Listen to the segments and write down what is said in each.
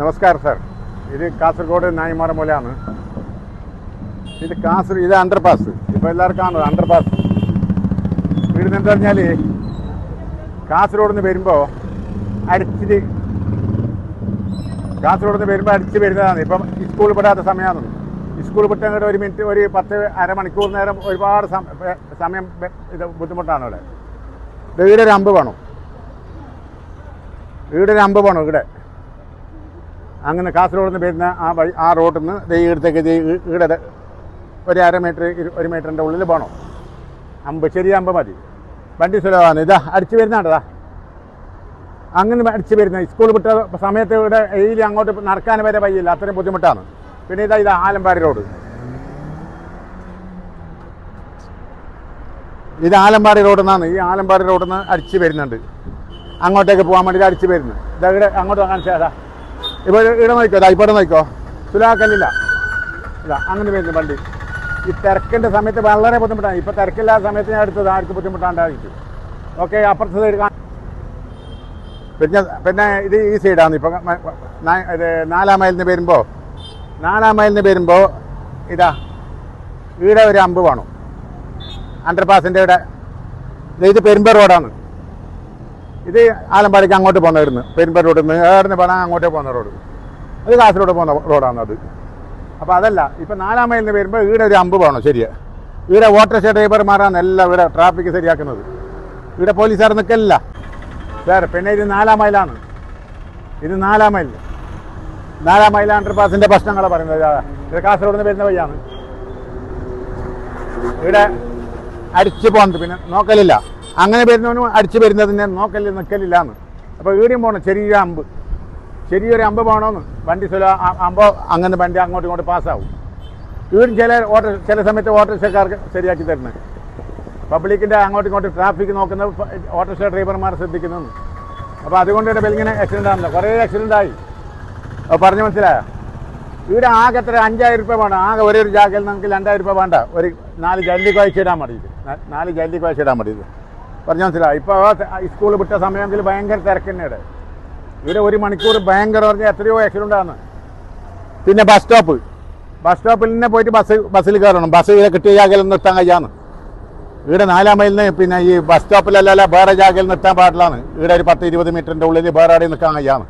നമസ്കാരം സാർ. ഇത് കാസർഗോഡ് നായിമാറ മൂലയാണ്. ഇത് അണ്ടർപാസ്. ഇപ്പോൾ എല്ലാവർക്കും കാണുന്നത് അണ്ടർപാസ്. വീട് എന്ന് പറഞ്ഞാൽ കാസർഗോഡ് നിന്ന് വരുമ്പോൾ അടിച്ച് വരുന്നതാണ്. ഇപ്പം സ്കൂൾ വിടാത്ത സമയമാണ്. സ്കൂൾ വിട്ടങ്ങോട്ട് ഒരു മിനിറ്റ്, ഒരു 10-അരമണിക്കൂർ നേരം ഒരുപാട് സമയം ഇത് ബുദ്ധിമുട്ടാണ്. ഇവിടെ ഒരു അമ്പ് വേണം. ഇവിടെ അങ്ങനെ കാസർഗോഡ് നിന്ന് വരുന്ന ആ റോഡിൽ നിന്ന് ഇവിടത്തേക്ക് ഇവിടെ ഒരു 1 മീറ്ററിൻ്റെ ഉള്ളിൽ പോകണം. ചെറിയ അമ്പ് മതി. വണ്ടി സുലഭമാണ്. അടിച്ചു വരുന്നുണ്ടതാ. അങ്ങനെ അടിച്ചു വരുന്നത് സ്കൂൾ വിട്ട സമയത്ത് ഇവിടെ ഡെയിലി അങ്ങോട്ട് നടക്കാൻ വരെ വയ്യില്ല, അത്രയും ബുദ്ധിമുട്ടാണ്. പിന്നെ ഇത് ആലമ്പാടി റോഡ്. ഇത് ആലമ്പാടി റോഡിൽ നിന്നാണ്. ഈ ആലമ്പാടി റോഡിൽ നിന്ന് അടിച്ചു വരുന്നുണ്ട്. അങ്ങോട്ടേക്ക് പോകാൻ വേണ്ടി അടിച്ചു വരുന്നത്. ഇവിടെ അങ്ങോട്ട് കാണിച്ചാൽ ഇപ്പോൾ ഇവിടെ നോക്കോ, ഇപ്പോൾ നോക്കോ, സുലാക്കല്ലില്ല. അങ്ങനെ വരുന്നു വണ്ടി. ഈ തിരക്കിൻ്റെ സമയത്ത് വളരെ ബുദ്ധിമുട്ടാണ്. ഇപ്പോൾ തിരക്കില്ലാത്ത സമയത്ത് ഞാൻ എടുത്തത് ആർക്ക് ബുദ്ധിമുട്ടാണ്ടായിരിക്കും. ഓക്കെ, അപ്പുറത്തെ സൈഡ് പിന്നെ ഇത് ഈ സൈഡാണ്. ഇപ്പം ഇത് 4-ാം മൈലിൽ നിന്ന് വരുമ്പോൾ ഇവിടെ ഒരു അമ്പ് വേണം. അണ്ടർപാസിൻ്റെ ഇവിടെ. ഇത് പെരുമ്പ റോഡാണ്. ഇത് ആലമ്പാടിക്ക് അങ്ങോട്ട് പോകുന്ന വരുന്നു. പെരുമ്പ റോഡിൽ നിന്ന് ഏറിന് പോകണം അങ്ങോട്ടേ പോകുന്ന റോഡ്. അത് കാസർഗോഡ് പോകുന്ന റോഡാണ് അത്. അപ്പോൾ അതല്ല, ഇപ്പം 4-ാം മൈലിൽ നിന്ന് വരുമ്പോൾ ഇവിടെ ഒരു അമ്പ് വേണം. ശരിയാ. ഇവിടെ ഓട്ടോറിക്ഷ ഡ്രൈവർമാരാണ് എല്ലാം ഇവിടെ ട്രാഫിക് ശരിയാക്കുന്നത്. ഇവിടെ പോലീസുകാർ നിൽക്കില്ല സാർ. പിന്നെ ഇത് 4-ാം മൈലാണ്. ഇത് 4-ാം മൈൽ അണ്ടർപാസിൻ്റെ പ്രശ്നങ്ങളാണ് പറയുന്നത്. ഇത് കാസർഗോഡ് നിന്ന് വരുന്ന വഴിയാണ്. ഇവിടെ അടിച്ചു പോകുന്നത് പിന്നെ നോക്കലില്ല. അങ്ങനെ വരുന്നവനും അടിച്ചു വരുന്നതിനെ നിൽക്കലില്ലാന്ന്. അപ്പോൾ ഈടിയും പോകണം. ചെറിയൊരു അമ്പ് പോകണമെന്ന്. വണ്ടി അമ്പോ അങ്ങനെ വണ്ടി അങ്ങോട്ടും ഇങ്ങോട്ട് പാസ്സാവും. ഈടും ചില സമയത്ത് ഓട്ടോറിക്ഷക്കാർക്ക് ശരിയാക്കി തരുന്നത്. പബ്ലിക്കിൻ്റെ അങ്ങോട്ടും ഇങ്ങോട്ടും ട്രാഫിക് നോക്കുന്ന ഓട്ടോറിക്ഷ ഡ്രൈവർമാർ ശ്രദ്ധിക്കുന്നു. അപ്പോൾ അതുകൊണ്ട് ഇവിടെ ഇങ്ങനെ ആക്സിഡൻ്റ് ആണല്ലോ. കുറേ ആക്സിഡൻ്റായി. അപ്പോൾ പറഞ്ഞ് മനസ്സിലായോ? ഇവിടെ ആകെ എത്ര 5,000 രൂപ വേണം. ആകെ ഒരു ജാഗയിൽ നമുക്ക് 2,000 രൂപ വേണ്ട. ഒരു 4 ജല്ലി കുഴച്ചിടാൻ മതി. 4 ജല്ലി കുഴച്ചിടാൻ മതി. പറഞ്ഞ് മനസ്സിലായി? ഇപ്പോൾ സ്കൂൾ വിട്ട സമയമെങ്കിൽ ഭയങ്കര തിരക്ക് തന്നെയാണ് ഇവിടെ. 1 മണിക്കൂർ ഭയങ്കര പറഞ്ഞാൽ എത്രയോ ആക്സിഡൻ്റാണ്. പിന്നെ ബസ് സ്റ്റോപ്പിൽ തന്നെ പോയിട്ട് ബസ്സിൽ കയറണം. ബസ് കിട്ടിയ ജാഗയിൽ നിർത്താൻ കഴിയാന്ന്. ഇവിടെ 4-ാം മൈലിന് പിന്നെ ഈ ബസ് സ്റ്റോപ്പിലല്ല വേറെ ജാഗയിൽ നിർത്താൻ പാടില്ലാന്ന്. ഇവിടെ ഒരു 10-20 മീറ്ററിൻ്റെ ഉള്ളിൽ വേറെ ആടെയും നിൽക്കാൻ കഴിയാന്ന്.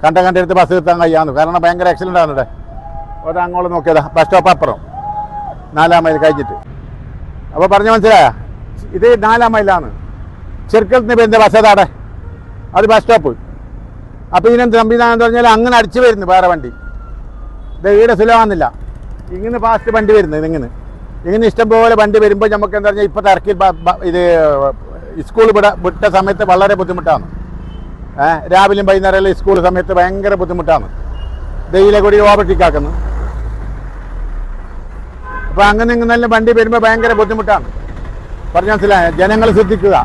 കണ്ടെടുത്ത് ബസ് നിർത്താൻ കഴിയാന്ന്. കാരണം ഭയങ്കര ആക്സിഡൻ്റ് ആണ് ഇവിടെ. അത് അങ്ങോട്ട് നോക്കിയതാ ബസ് സ്റ്റോപ്പ് അപ്പുറം 4-ാം മൈൽ കഴിഞ്ഞിട്ട്. അപ്പോൾ പറഞ്ഞ് മനസ്സിലായ? ഇത് 4-ാം മൈലാണ്. ചെറുക്കലത്തിന് വരുന്ന ബസ് അതാടെ, അത് ബസ് സ്റ്റോപ്പ്. അപ്പോൾ ഇതിനെന്ത് സംവിധാനം എന്ന് പറഞ്ഞാൽ അങ്ങനെ അടിച്ചു വരുന്നു വേറെ വണ്ടി. ഇത് ഈടെ സുലഭമാകുന്നില്ല. ഇങ്ങനെ ഫാസ്റ്റ് വണ്ടി വരുന്നത്. ഇങ്ങനെ ഇഷ്ടംപോലെ വണ്ടി വരുമ്പോൾ നമുക്ക് എന്താ പറഞ്ഞാൽ ഇപ്പോൾ തിരക്കിൽ ഇത് സ്കൂൾ വിട്ട സമയത്ത് വളരെ ബുദ്ധിമുട്ടാണ്. രാവിലെയും വൈകുന്നേരം സ്കൂൾ സമയത്ത് ഭയങ്കര ബുദ്ധിമുട്ടാണ്. ഡെയിലെ കൂടി ഓവർടേക്കാക്കുന്നു. അപ്പോൾ അങ്ങനെ ഇങ്ങനെ വണ്ടി വരുമ്പോൾ ഭയങ്കര ബുദ്ധിമുട്ടാണ്. പറഞ്ഞ് മനസ്സിലായ? ജനങ്ങൾ ശ്രദ്ധിക്കുക.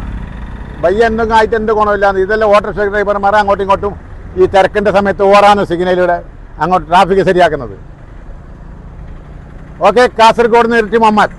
വയ്യ എന്തെങ്കിലും ആയിട്ട് എന്ത് ഗുണമില്ലാന്ന്. ഇതെല്ലാം ഓട്ടോറിക്ഷ ഡ്രൈവർമാരെ അങ്ങോട്ടും ഇങ്ങോട്ടും ഈ തിരക്കിൻ്റെ സമയത്ത് ഓടാനും സിഗ്നലിലൂടെ അങ്ങോട്ട് ട്രാഫിക് ശരിയാക്കുന്നത്. ഓക്കെ, കാസർഗോഡ് നിന്ന് ഇരട്ടി മുഹമ്മദ്.